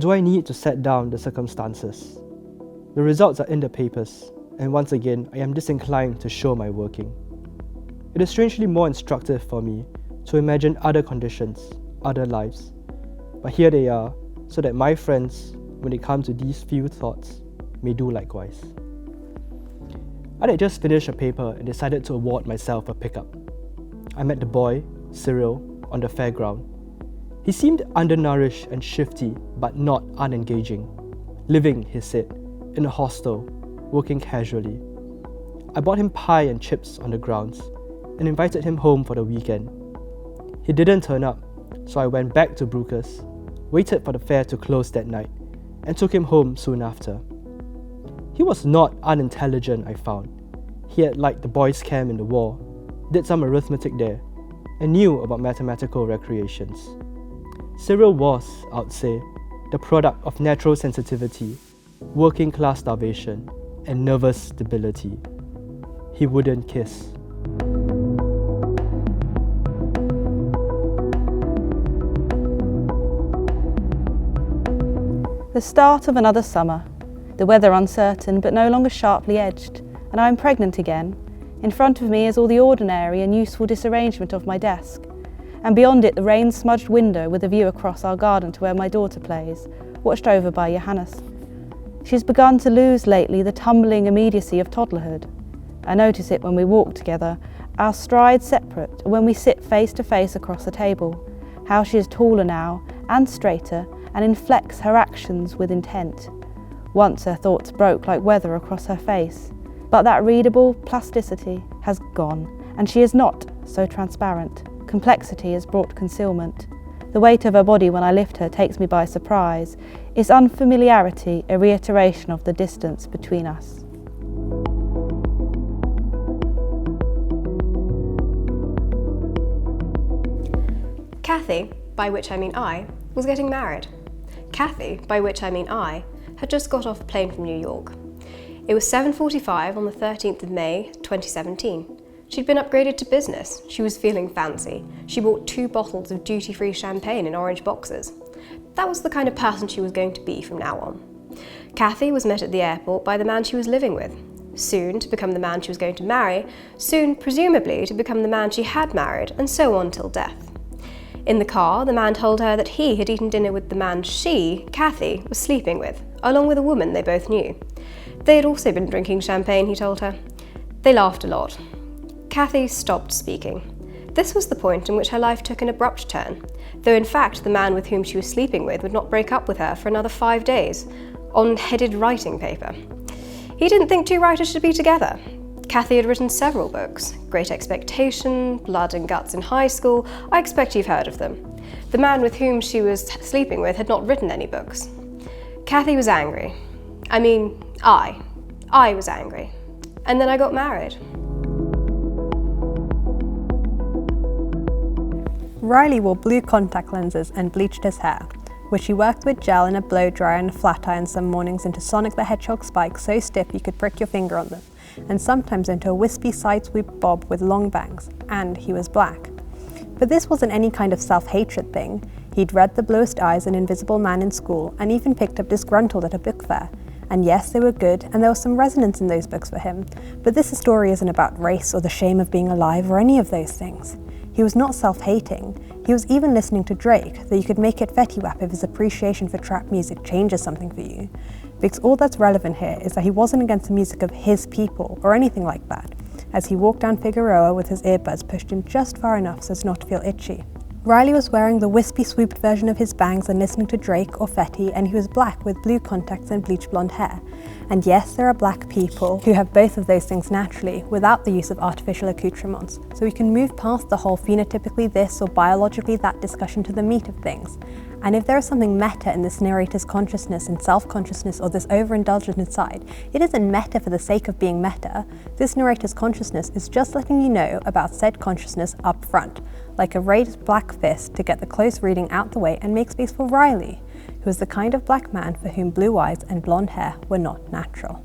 do I need to set down the circumstances? The results are in the papers, and once again, I am disinclined to show my working. It is strangely more instructive for me to imagine other conditions, other lives. But here they are, so that my friends, when it comes to these few thoughts, may do likewise. I had just finished a paper and decided to award myself a pickup. I met the boy, Cyril, on the fairground. He seemed undernourished and shifty, but not unengaging. Living, he said, in a hostel, working casually. I bought him pie and chips on the grounds and invited him home for the weekend. He didn't turn up, so I went back to Brooker's, waited for the fair to close that night, and took him home soon after. He was not unintelligent, I found. He had liked the boys' camp in the war, did some arithmetic there, and knew about mathematical recreations. Cyril was, I would say, the product of natural sensitivity, working class starvation, and nervous stability. He wouldn't kiss. The start of another summer. The weather uncertain but no longer sharply edged, and I am pregnant again. In front of me is all the ordinary and useful disarrangement of my desk, and beyond it the rain-smudged window with a view across our garden to where my daughter plays, watched over by Johannes. She's begun to lose lately the tumbling immediacy of toddlerhood. I notice it when we walk together, our strides separate, and when we sit face to face across the table, how she is taller now and straighter and inflects her actions with intent. Once her thoughts broke like weather across her face, but that readable plasticity has gone, and she is not so transparent. Complexity has brought concealment. The weight of her body when I lift her takes me by surprise. Is unfamiliarity a reiteration of the distance between us? Kathy, by which I mean I, was getting married. Kathy, by which I mean I, had just got off a plane from New York. It was 7:45 on the 13th of May, 2017. She'd been upgraded to business. She was feeling fancy. She bought 2 bottles of duty-free champagne in orange boxes. That was the kind of person she was going to be from now on. Kathy was met at the airport by the man she was living with, soon to become the man she was going to marry, soon, presumably, to become the man she had married, and so on till death. In the car, the man told her that he had eaten dinner with the man she, Kathy, was sleeping with, along with a woman they both knew. They had also been drinking champagne, he told her. They laughed a lot. Kathy stopped speaking. This was the point in which her life took an abrupt turn, though in fact the man with whom she was sleeping with would not break up with her for another 5 days, on headed writing paper. He didn't think 2 writers should be together. Kathy had written several books, Great Expectation, Blood and Guts in High School. I expect you've heard of them. The man with whom she was sleeping with had not written any books. Kathy was angry. I was angry. And then I got married. Riley wore blue contact lenses and bleached his hair, which he worked with gel in a blow dryer and a flat iron some mornings into Sonic the Hedgehog spikes so stiff you could prick your finger on them, and sometimes into a wispy side sweep bob with long bangs, and he was black. But this wasn't any kind of self-hatred thing. He'd read The Bluest Eyes and Invisible Man in school, and even picked up Disgruntled at a book fair. And yes, they were good, and there was some resonance in those books for him, but this story isn't about race or the shame of being alive or any of those things. He was not self-hating. He was even listening to Drake, though you could make it Fetty Wap if his appreciation for trap music changes something for you. Because all that's relevant here is that he wasn't against the music of his people or anything like that, as he walked down Figueroa with his earbuds pushed in just far enough so as not to feel itchy. Riley was wearing the wispy swooped version of his bangs and listening to Drake or Fetty, and he was black with blue contacts and bleached blonde hair. And yes, there are black people who have both of those things naturally, without the use of artificial accoutrements. So we can move past the whole phenotypically this or biologically that discussion to the meat of things. And if there is something meta in this narrator's consciousness and self-consciousness or this overindulgence inside, it isn't meta for the sake of being meta. This narrator's consciousness is just letting you know about said consciousness up front, like a raised black fist to get the close reading out the way and make space for Riley, who was the kind of black man for whom blue eyes and blonde hair were not natural.